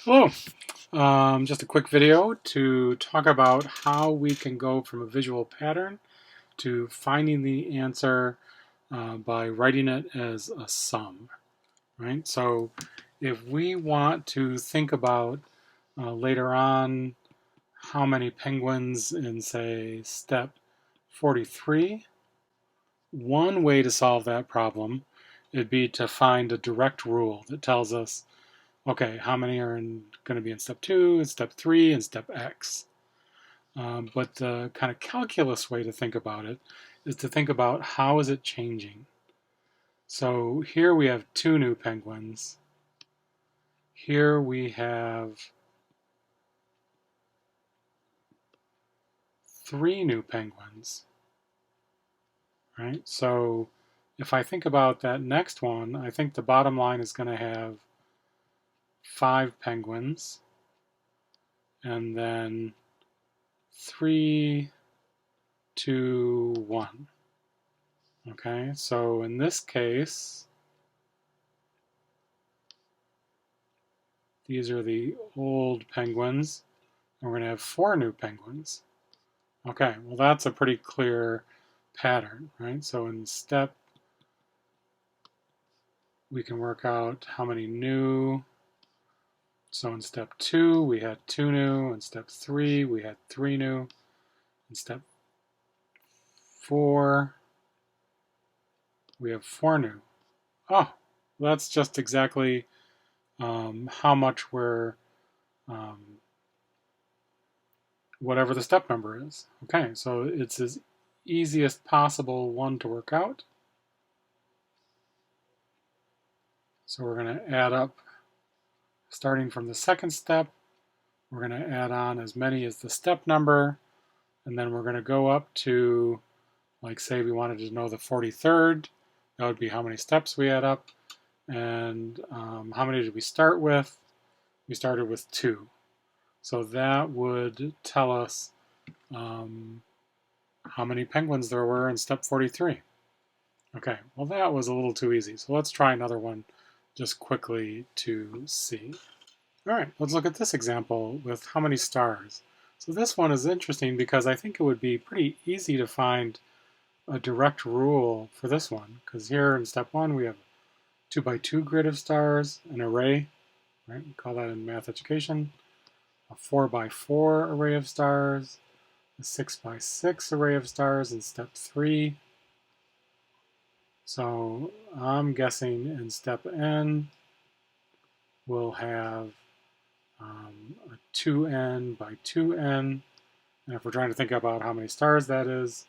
Hello. Just a quick video to talk about how we can go from a visual pattern to finding the answer by writing it as a sum, right? So if we want to think about later on how many penguins in, say, step 43, one way to solve that problem would be to find a direct rule that tells us, okay, how many are going to be in step 2, and step 3, and step X. But the kind of calculus way to think about it is to think about how is it changing. So here we have 2 new penguins. Here we have 3 new penguins, right? So if I think about that next one, I think the bottom line is going to have 5 penguins, and then 3, 2, 1. Okay, so in this case, these are the old penguins, and we're going to have 4 new penguins. Okay, well that's a pretty clear pattern, right? So in step, we can work out how many new. So in step 2, we had 2 new. In step 3, we had 3 new. In step 4, we have 4 new. Oh, that's just exactly how much we're, whatever the step number is. Okay, so it's as easiest possible one to work out. So we're going to add up, starting from the second step, we're going to add on as many as the step number, and then we're going to go up to, like say we wanted to know the 43rd, that would be how many steps we add up, and how many did we start with? We started with 2. So that would tell us how many penguins there were in step 43. Okay, well that was a little too easy, so let's try another one just quickly to see. All right, let's look at this example with how many stars. So this one is interesting because I think it would be pretty easy to find a direct rule for this one, because here in step 1 we have 2 by 2 grid of stars, an array, right? We call that in math education. A 4 by 4 array of stars, a 6 by 6 array of stars in step 3. So I'm guessing in step n we'll have a 2n by 2n. And if we're trying to think about how many stars that is,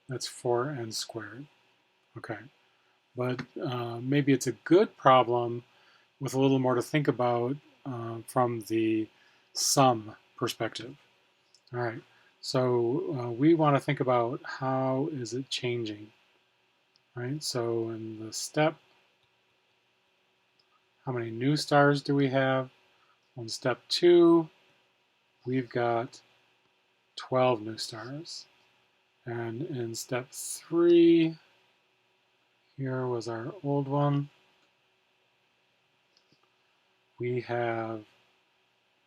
that's 4n squared. Okay, but maybe it's a good problem with a little more to think about from the sum perspective. All right, so we want to think about how is it changing, right? So in the step, how many new stars do we have? On step 2, we've got 12 new stars. And in step 3, here was our old one, we have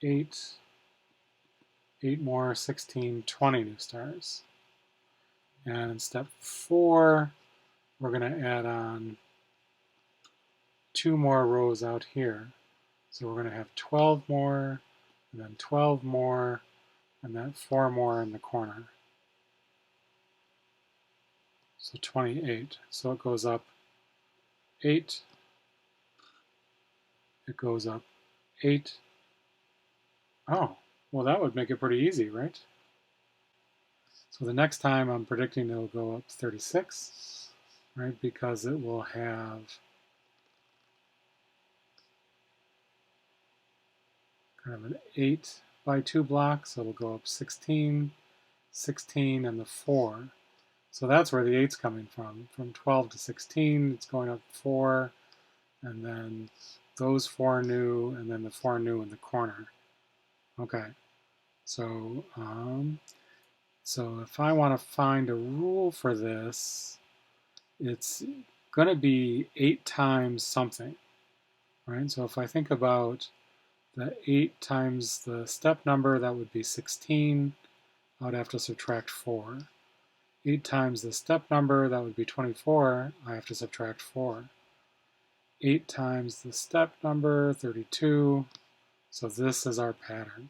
8 more, 16, 20 new stars. And in step 4, we're going to add on 2 more rows out here. So we're going to have 12 more, and then 12 more, and then 4 more in the corner. So 28. So it goes up 8, it goes up 8. Oh, well that would make it pretty easy, right? So the next time I'm predicting it'll go up 36, right? Because it will have kind of an 8 by 2 block, so it'll go up 16, 16, and the 4. So that's where the 8's coming from. From 12 to 16, it's going up 4, and then those 4 new, and then the 4 new in the corner. Okay, so so if I want to find a rule for this, it's going to be 8 times something, right? So if I think about the 8 times the step number, that would be 16. I would have to subtract 4. 8 times the step number, that would be 24. I have to subtract 4. 8 times the step number, 32. So this is our pattern,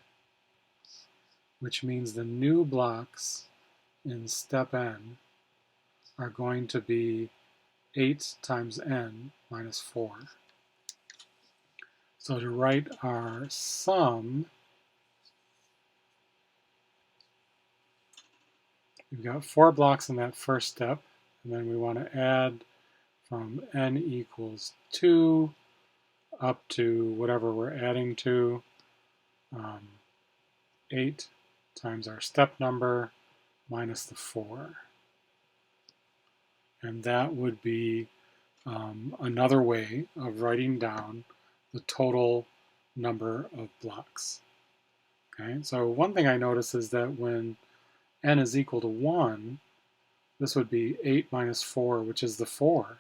which means the new blocks in step n are going to be 8 times n minus 4. So to write our sum, we've got 4 blocks in that first step, and then we want to add from n equals 2 up to whatever we're adding to, 8 times our step number minus the 4. And that would be another way of writing down the total number of blocks. Okay, so one thing I notice is that when n is equal to 1, this would be 8 minus 4, which is the 4.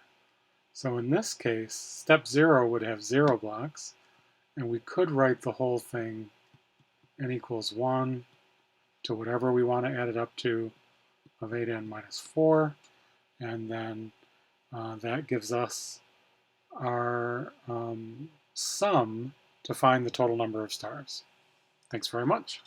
So in this case, step 0 would have 0 blocks, and we could write the whole thing n equals 1 to whatever we want to add it up to of 8n minus 4, and then that gives us our sum to find the total number of stars. Thanks very much.